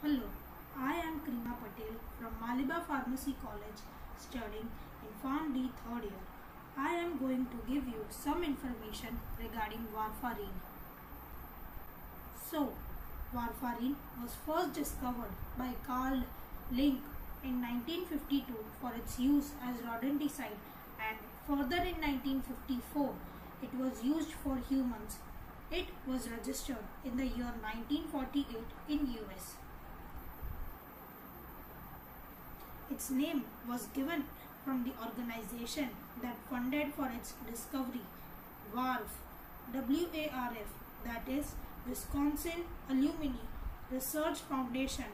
Hello, I am Krima Patel from Maliba Pharmacy College studying in Form D third year. I am going to give you some information regarding warfarin. So, warfarin was first discovered by Carl Link in 1952 for its use as rodenticide, and further in 1954 it was used for humans. It was registered in the year 1948 in US. Its name was given from the organization that funded for its discovery, WARF, WARF, that is Wisconsin Alumni Research Foundation,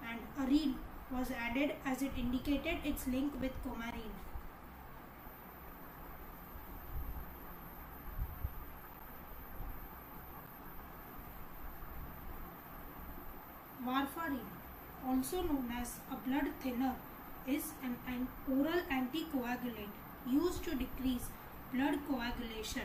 and arene was added as it indicated its link with coumarin. Warfarin, also known as a blood thinner, is an oral anticoagulant used to decrease blood coagulation.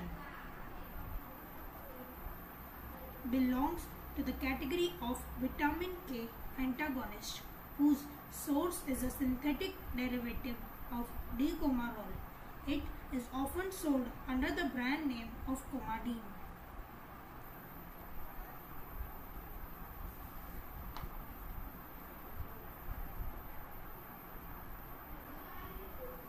Belongs to the category of vitamin K antagonist, whose source is a synthetic derivative of decomarol. It is often sold under the brand name of Coumadin.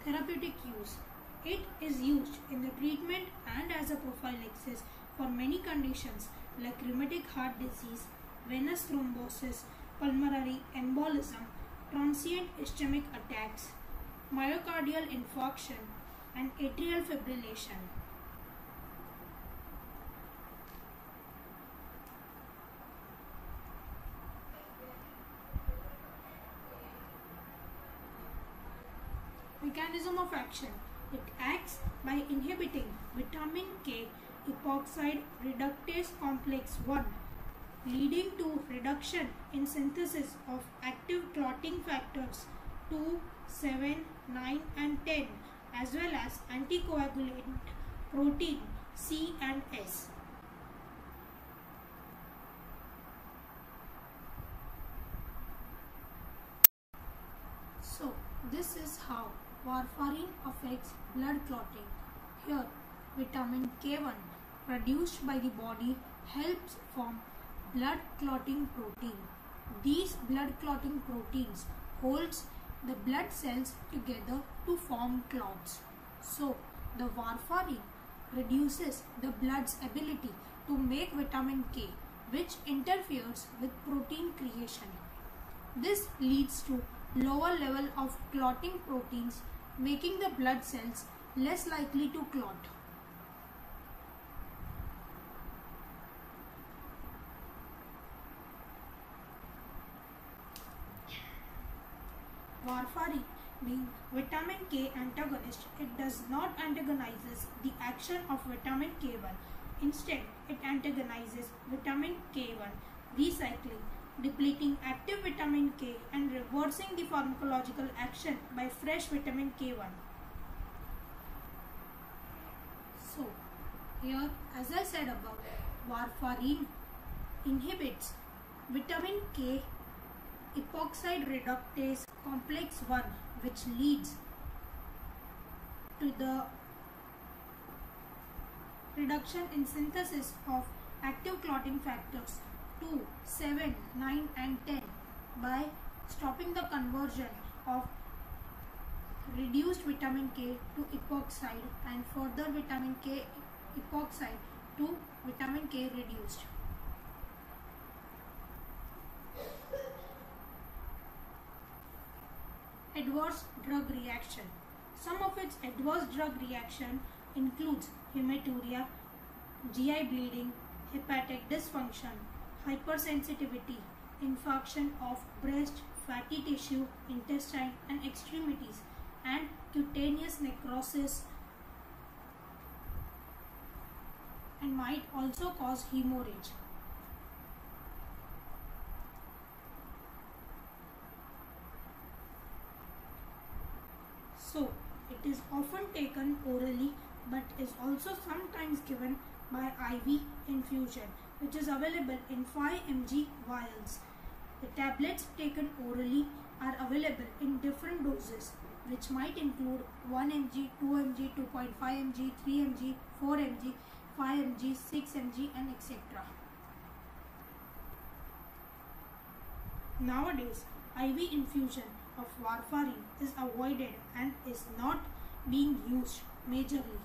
Therapeutic use. It is used in the treatment and as a prophylaxis for many conditions like rheumatic heart disease, venous thrombosis, pulmonary embolism, transient ischemic attacks, myocardial infarction, and atrial fibrillation. Mechanism of action. It acts by inhibiting vitamin K epoxide reductase complex 1, leading to reduction in synthesis of active clotting factors 2, 7, 9 and 10, as well as anticoagulant protein C and S. So, this is how warfarin affects blood clotting. Here, vitamin K1 produced by the body helps form blood clotting protein. These blood clotting proteins holds the blood cells together to form clots. So, the warfarin reduces the blood's ability to make vitamin K, which interferes with protein creation. This leads to lower level of clotting proteins, making the blood cells less likely to clot. Warfarin, being vitamin K antagonist, it does not antagonizes the action of vitamin K1. Instead, it antagonizes vitamin K1 recycling, depleting active vitamin K and reversing the pharmacological action by fresh vitamin K1. So, here, as I said above, warfarin inhibits vitamin K epoxide reductase complex 1, which leads to the reduction in synthesis of active clotting factors 2, 7, 9 and 10 by stopping the conversion of reduced vitamin K to epoxide and further vitamin K epoxide to vitamin K reduced. Adverse drug reaction. Some of its adverse drug reaction includes hematuria, GI bleeding, hepatic dysfunction, hypersensitivity, infarction of breast, fatty tissue, intestine and extremities, and cutaneous necrosis, and might also cause hemorrhage. So, it is often taken orally but is also sometimes given by IV infusion, which is available in 5 mg vials. The tablets taken orally are available in different doses, which might include 1 mg, 2 mg, 2.5 mg, 3 mg, 4 mg, 5 mg, 6 mg, and etc. Nowadays, IV infusion of warfarin is avoided and is not being used majorly.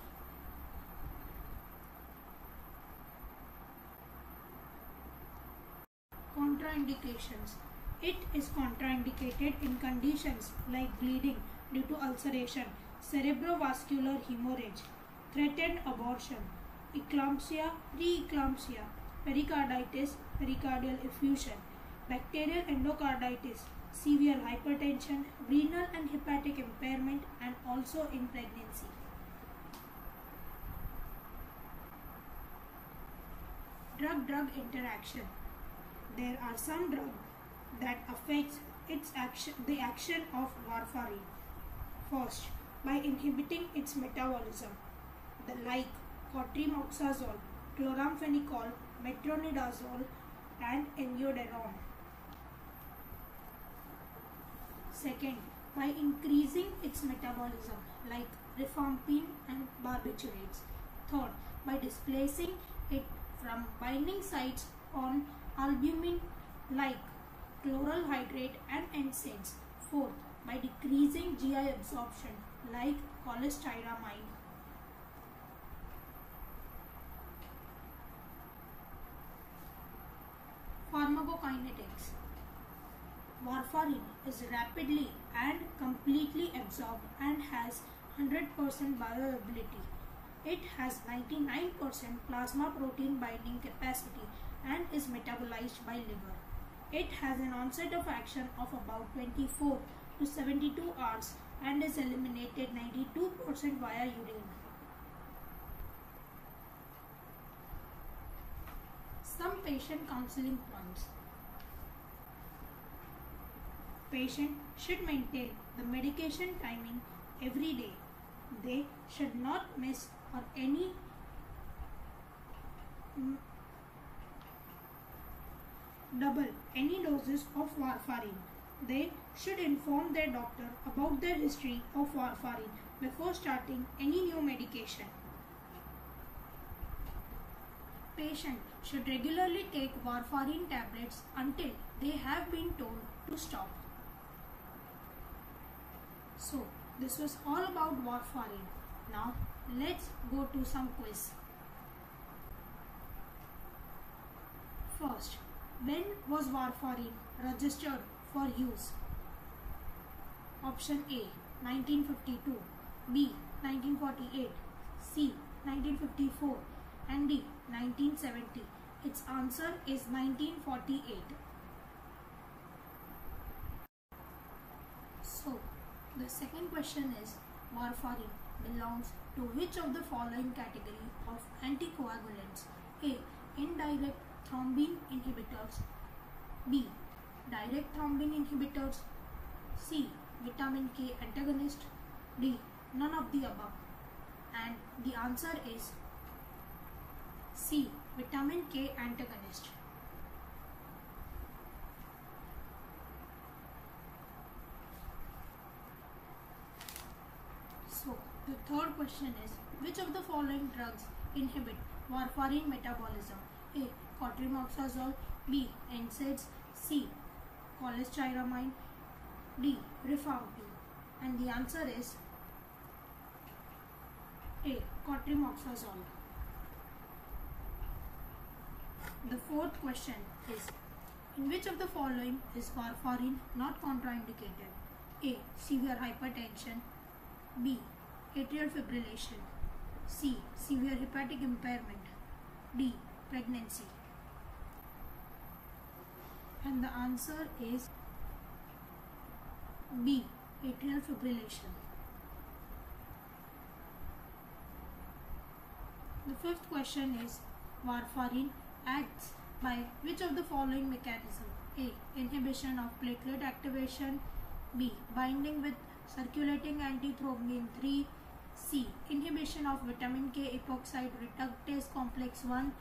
Contraindications. It is contraindicated in conditions like bleeding due to ulceration, cerebrovascular hemorrhage, threatened abortion, eclampsia, preeclampsia, pericarditis, pericardial effusion, bacterial endocarditis, severe hypertension, renal and hepatic impairment, and also in pregnancy. Drug-drug interaction. There are some drugs that affects the action of warfarin. First, by inhibiting its metabolism, like cotrimoxazole, chloramphenicol, metronidazole, and amiodarone. Second, by increasing its metabolism, like rifampin and barbiturates. Third, by displacing it from binding sites on albumin like chloral hydrate and NSAIDs. Fourth, by decreasing GI absorption like cholestyramine. Pharmacokinetics. Warfarin is rapidly and completely absorbed and has 100% bioavailability. It has 99% plasma protein binding capacity and is metabolized by liver. It has an onset of action of about 24 to 72 hours and is eliminated 92% via urine. Some patient counseling points. Patient should maintain the medication timing every day. They should not miss or double any doses of warfarin. They should inform their doctor about their history of warfarin before starting any new medication. Patient should regularly take warfarin tablets until they have been told to stop. So, this was all about warfarin. Now, let's go to some quiz. First, when was warfarin registered for use? Option A, 1952, B, 1948, C, 1954, and D, 1970. Its answer is 1948. So, the second question is, warfarin belongs to which of the following category of anticoagulants? A, indirect thrombin inhibitors, B, direct thrombin inhibitors, C, vitamin K antagonist, D, none of the above. And the answer is C, vitamin K antagonist. So, the third question is, which of the following drugs inhibit warfarin metabolism? A, cotrimoxazole, B, NSAIDs, C, cholestyramine, D, rifampin. And the answer is A, cotrimoxazole. The fourth question is, in which of the following is warfarin not contraindicated? A, severe hypertension, B, atrial fibrillation, C, severe hepatic impairment, D, pregnancy. And the answer is B, atrial fibrillation. The fifth question is, warfarin acts by which of the following mechanism? A, inhibition of platelet activation, B, binding with circulating antithrombin 3, C, inhibition of vitamin K epoxide reductase complex 1,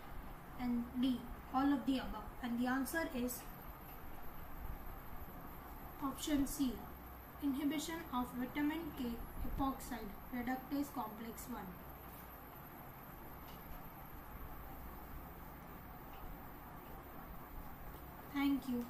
and D, all of the above. And the answer is Option C. Inhibition of vitamin K epoxide reductase complex 1. Thank you.